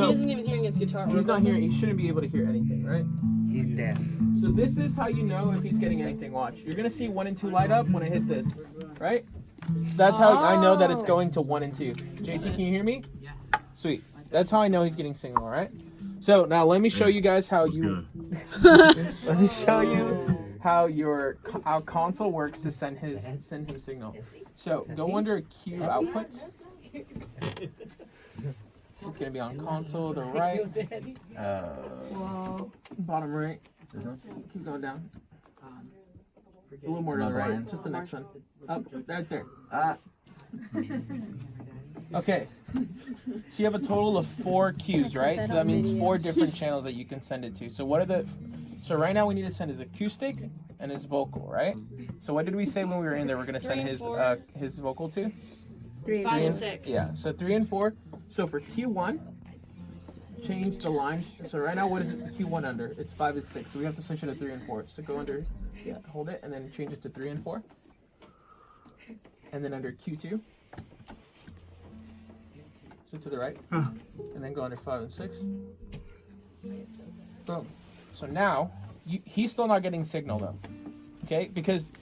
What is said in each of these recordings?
he isn't even hearing his guitar. He's not hearing. He shouldn't be able to hear anything, right? He's deaf. So this is how you know if he's getting anything. Watch. You're gonna see 1 and 2 light up when I hit this, right? That's how I know that it's going to 1 and 2. JT, can you hear me? Yeah. Sweet. That's how I know he's getting signal, right? So now let me show you guys how you. Let me show you how console works to send him signal. So go under Q outputs. It's gonna be on console, the right, bottom right. Keep going down. A little more to the right. Just the next one. Up, right there. Okay. So you have a total of 4 Qs, right? So that means 4 different channels that you can send it to. So what are the? So right now we need to send his acoustic and his vocal, right? So what did we say when we were in there? We're gonna send his vocal to? 3 5 and 6. Yeah. So 3 and 4. So for Q1, change the line. So right now, what is Q1 under? It's 5 and 6. So we have to switch it to 3 and 4. So go under, hold it, and then change it to 3 and 4. And then under Q2. So to the right. And then go under 5 and 6. Boom. So now, he's still not getting signal though. Okay? Because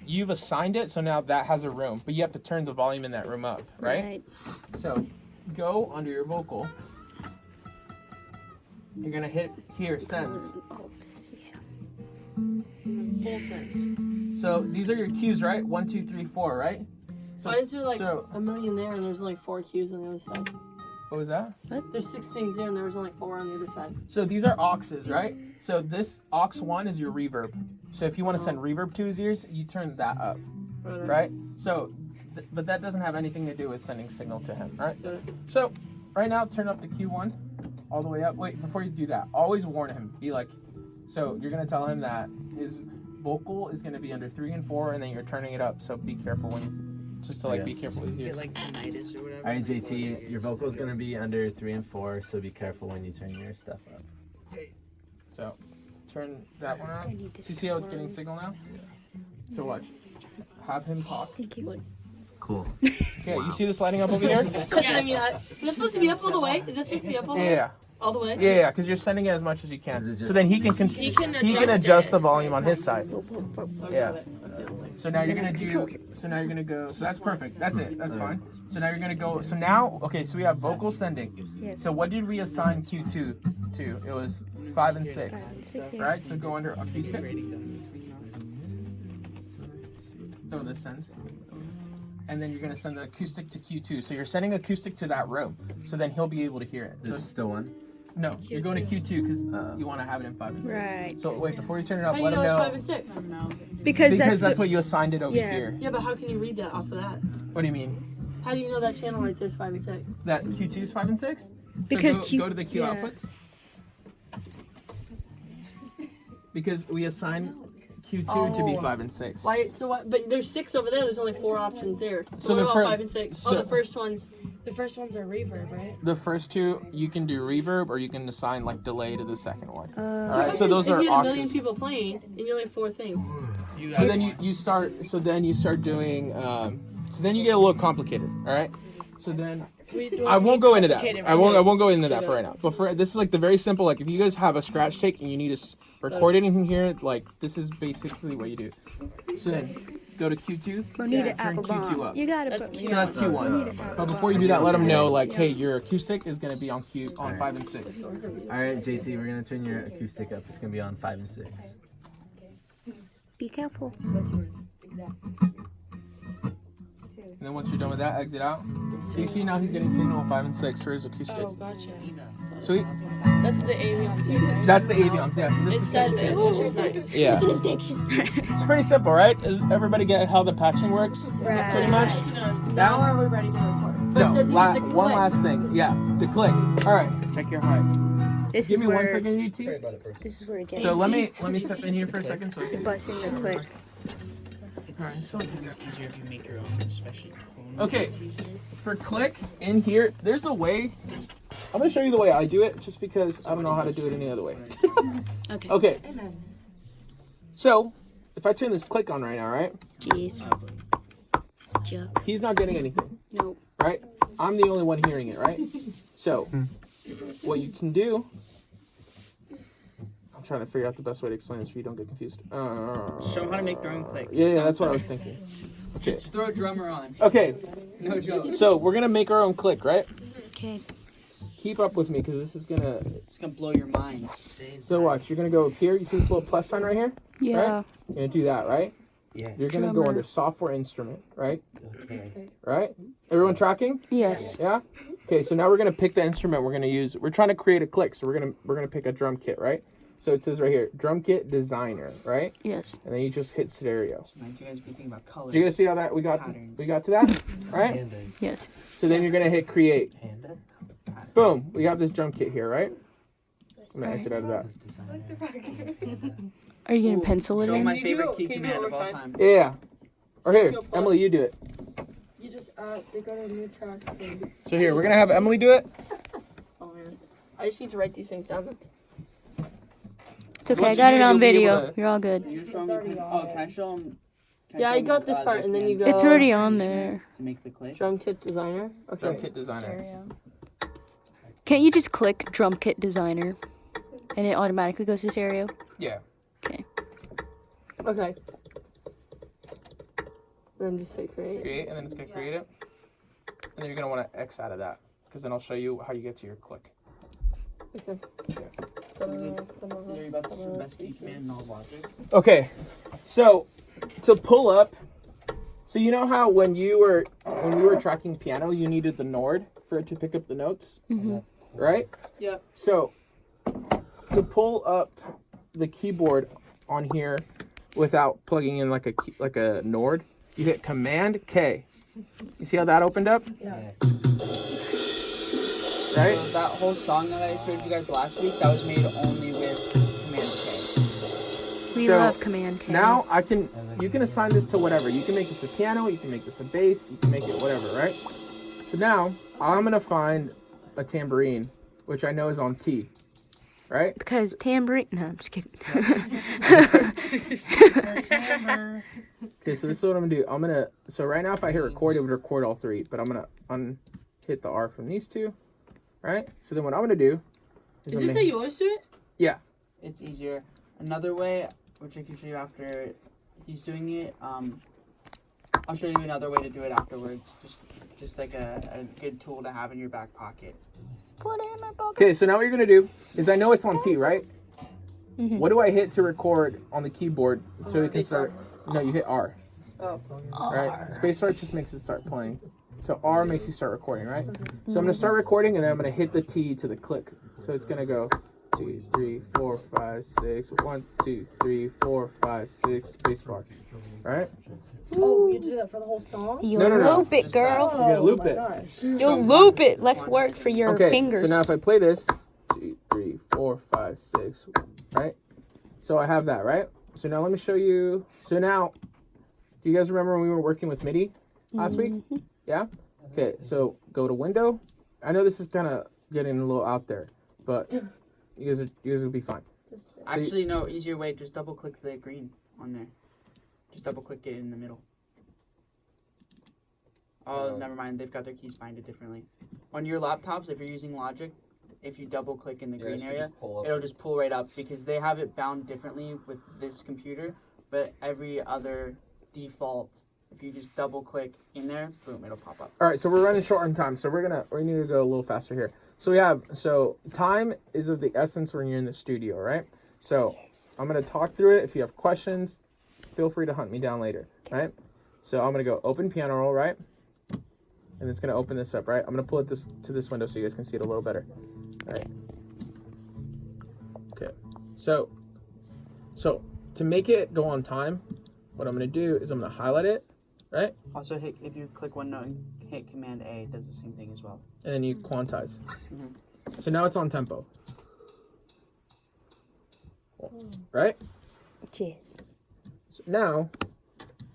you've assigned it, so now that has a room. But you have to turn the volume in that room up, right? So go under your vocal. You're gonna hit here, sends. Full send. So these are your cues, right? 1, 2, 3, 4, right? So, why is there like a million there and there's only 4 Qs on the other side? What was that? What? There's 6 things there and there was only 4 on the other side. So these are auxes, right? So this aux 1 is your reverb. So if you want to send reverb to his ears, you turn that up, right? So, but that doesn't have anything to do with sending signal to him, right? So right now, turn up the Q1 all the way up. Wait, before you do that, always warn him. Be like, so you're gonna tell him that his vocal is gonna be under 3 and 4, and then you're turning it up. So be careful just to be careful with your ears. Get like tinnitus or whatever. All right, JT, your vocal's gonna be under 3 and 4, so be careful when you turn your stuff up. So turn that one up. So you see how it's getting signal now? So watch. Have him talk. Thank you. Cool. Okay, you see this lighting up over here? Is this supposed to be up all the way? Is this supposed to be up all the way? Yeah. All the way? Yeah, because you're sending it as much as you can. So then he can adjust the volume on his side. Yeah. So now you're gonna do. So now you're gonna go. So that's perfect. That's it. That's fine. So now you're gonna go. So now, okay. So we have vocal sending. So what did we assign Q2 to? It was 5 and 6, right? So go under acoustic. Oh, this sends. And then you're gonna send the acoustic to Q2. So you're sending acoustic to that room. So then he'll be able to hear it. This is still 1? No, you're going to Q2 because you want to have it in 5 and 6. Right. So wait, before you turn it up, How let do you him know know. it's 5 and 6? Because That's what you assigned it over here. Yeah, but how can you read that off of that? What do you mean? How do you know that channel right there is 5 and 6? That Q2 is 5 and 6? Because so go to the Q outputs. Because we assigned Q2 to be 5 and 6. Why? So what? But there's 6 over there. There's only 4 options there. So what the about 5 and 6? so- the first ones. The first ones are reverb, right? The first 2 you can do reverb, or you can assign like delay to the second one. All So right, so those are if you had a million auxes. people playing, and you only have 4 things. So then you start. So then you start doing. So then you get a little complicated. All right. So then I won't go into that. I won't go into that for right now. But for this is like the very simple. Like if you guys have a scratch tape and you need to record anything here, like this is basically what you do. So then go to Q2. Turn Q2 up. You gotta put So that's Q1. But before you do that, let them know like, hey, your acoustic is gonna be on 5 and 6. All right, JT, we're gonna turn your acoustic up. It's gonna be on 5 and 6. Be careful. And then once you're done with that, exit out. So you see now he's getting signal on 5 and 6 for his acoustic. Oh, gotcha. Sweet. That's the Avion, right? That's the Avions, yeah. So this It is says it, which is nice. Yeah. It's pretty simple, right? Does everybody get how the patching works? Right. Pretty much? Now are we ready to record? But No, does he get the one click? last thing. Yeah, the click. All right, check your height. This Give is me where 1 second, UT. this is where it gets So let me step in here for a second. So busting the click. Sometimes it's easier if you make your own, especially. okay, for click in here, there's a way. I'm gonna show you the way I do it, just because I don't know how to do it any other way. Okay. Okay. So if I turn this click on right now, right? Jeez. Joke. He's not getting anything, Nope. right? I'm the only one hearing it, right? So what you can do. I'm trying to figure out the best way to explain this so you don't get confused. Show them how to make their own click. Yeah, that's what I was thinking. Okay. Just throw a drummer on. Okay. No joke. So we're gonna make our own click, right? Okay. Keep up with me because this is gonna. It's gonna blow your minds. So watch. You're gonna go up here. You see this little plus sign right here? Yeah. Right? You're gonna do that, right? Yeah. You're gonna go Drummer. under software instrument, right? Okay. Right? Everyone tracking? Yes. Yeah. Okay. So now we're gonna pick the instrument we're gonna use. We're trying to create a click, so we're gonna pick a drum kit, right? So it says right here, drum kit designer, right? Yes. And then you just hit stereo. So now you guys be thinking about colors. Do you guys see how that we got to that, right? Yes. So then you're gonna hit create. Panda. Boom. We have this drum kit here, right? I'm gonna exit out of that. Are you gonna pencil it Show in? my Can you favorite do- key can you do it command of one all time? time. Yeah. Or here, Go plus. Emily, you do it. You just they go to a new track. Thing. So here, we're gonna have Emily do it. Oh man, I just need to write these things down. It's okay. Once I you got do it it, on you'll be able video. to- You're all good. You show It's me. already Oh, on can I show them? Yeah, I got this part, and then you go. It's already on there. To make the click. Drum kit designer. Okay. Drum kit designer. Can't you just click drum kit designer, and it automatically goes to stereo? Yeah. Okay. Okay. Then just hit create. Create, and then it's gonna create it. And then you're gonna want to X out of that, because then I'll show you how you get to your click. Okay. You're about to show the best key command in all Logic. Okay, so to pull up, so you know how when you were tracking piano, you needed the Nord for it to pick up the notes, right? Yeah. So to pull up the keyboard on here without plugging in like a Nord, you hit Command K. You see how that opened up? Yeah. Right? So that whole song that I showed you guys last week, that was made only with Command K. We So, love Command K. Now you can assign this to whatever. You can make this a piano, you can make this a bass, you can make it whatever, right? So now I'm gonna find a tambourine, which I know is on T, right? Because tambourine. No, I'm just kidding. Okay, so this is what I'm gonna do. So right now if I hit record, it would record all three, but I'm gonna hit the R from these two, right? So then what I'm gonna do Is this how you always do it? Yeah. It's easier. Another way, which I can show you after he's doing it, I'll show you another way to do it afterwards. Just like a good tool to have in your back pocket. Put it in my pocket. Okay, so now what you're gonna do is I know it's on T, right? Mhm. What do I hit to record on the keyboard so it can start? No, you hit R. Oh. Right? Spacebar just makes it start playing. So R makes you start recording, right? So I'm gonna start recording and then I'm gonna hit the T to the click. So it's gonna go 2, 3, 4, 5, 6, 1, 2, 3, 4, 5, 6, spacebar. Right? Oh, you do that for the whole song? You'll No. loop it, girl. You're gonna loop my it. gosh. You'll loop it. Let's work for your Okay, fingers. so now if I play this, 2, 3, 4, 5, 6, right? So I have that, right? So now let me show you. So now, do you guys remember when we were working with MIDI last week? Yeah? Okay, so go to Window. I know this is kind of getting a little out there, but you guys will be fine. Actually, no, easier way, just double click the green on there. Just double click it in the middle. Oh, never mind, they've got their keys binded differently. On your laptops, if you're using Logic, if you double click in the green area, it'll just pull right up because they have it bound differently with this computer, but every other default, if you just double click in there, boom, it'll pop up. All right, so we're running short on time, so we need to go a little faster here. So time is of the essence when you're in the studio, right? So I'm gonna talk through it. If you have questions, feel free to hunt me down later, right? So I'm gonna go open piano roll, right? And it's gonna open this up, right? I'm gonna pull it to this window so you guys can see it a little better. All right. Okay. So to make it go on time, what I'm gonna do is I'm gonna highlight it, right? Also, if you click one note and hit Command A, it does the same thing as well. And then you quantize. Mhm. So now it's on tempo. Right? Cheers. So now,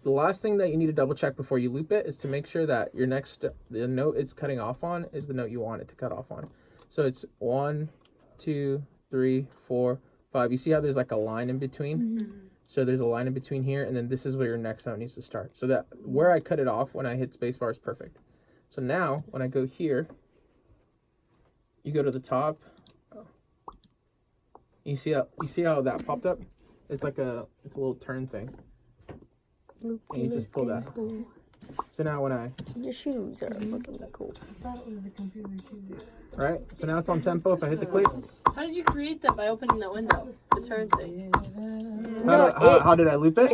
the last thing that you need to double check before you loop it is to make sure that the note it's cutting off on is the note you want it to cut off on. So it's 1, 2, 3, 4, 5. You see how there's like a line in between? So there's a line in between here, and then this is where your next note needs to start. So that where I cut it off when I hit spacebar is perfect. So now, when I go here, you go to the top. You see how that popped up? It's like it's a little turn thing. And you just pull that. So now when Your shoes are looking cool. right? So now it's on tempo. If I hit the click, How did you create that by opening that window? The turn thing. how did I loop it?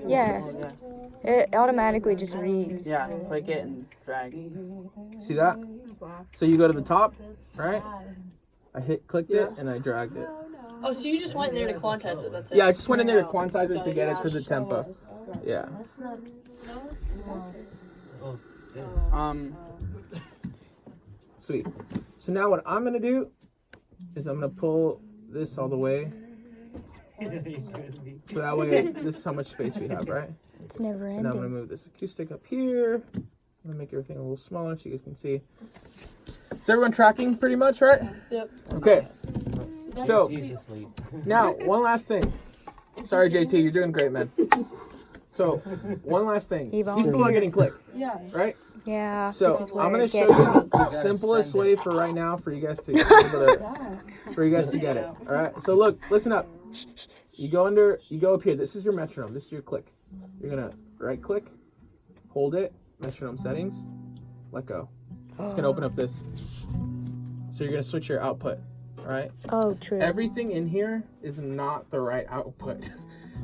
Yeah. It automatically just reads. Yeah, click it and drag. See that? So you go to the top, right? I clicked it and I dragged it. Oh, so you just went in there to quantize it, that's it? Yeah, I just went in there to quantize it to get it to the tempo. Yeah. Sweet. So now what I'm gonna do is I'm gonna pull this all the way. So that way, this is how much space we have, right? It's never So now I'm gonna ending. move this acoustic up here. I'm gonna make everything a little smaller so you guys can see. Is everyone tracking pretty much, right? Yep. Okay. So now one last thing. Sorry, JT, you're doing great, man. So one last thing. He You still not volunteered. getting click, Yeah. right? Yeah. So this is where I'm gonna it show gets you me. the simplest way for right now for you guys to be able to get it. All right. So look, listen up. You go up here. This is your metronome. This is your click. You're gonna right click, hold it, metronome settings, let go. It's gonna open up this. So you're gonna switch your output. All right. Oh, true. Everything in here is not the right output.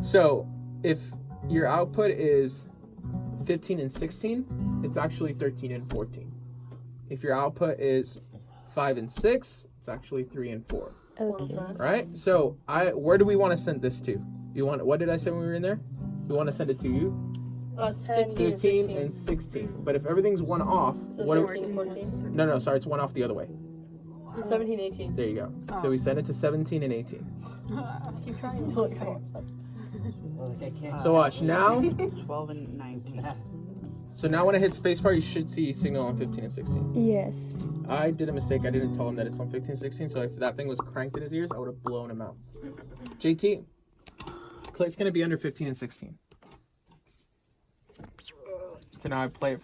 So if your output is 15 and 16, it's actually 13 and 14. If your output is 5 and 6, it's actually 3 and 4. Okay. Right? So where do we want to send this to? What did I say when we were in there? We want to send it to you? 15 and 16. But if everything's one off, So what 13 and 14. No, sorry, it's one off the other way. So 17, 18. There you go. So we send it to 17 and 18. Keep trying until it comes. So watch now. 12 and 19. So now when I hit spacebar, you should see signal on 15 and 16. Yes. I did a mistake. I didn't tell him that it's on 15 and 16. So if that thing was cranked in his ears, I would have blown him out. JT, click's going to be under 15 and 16. So now I play it.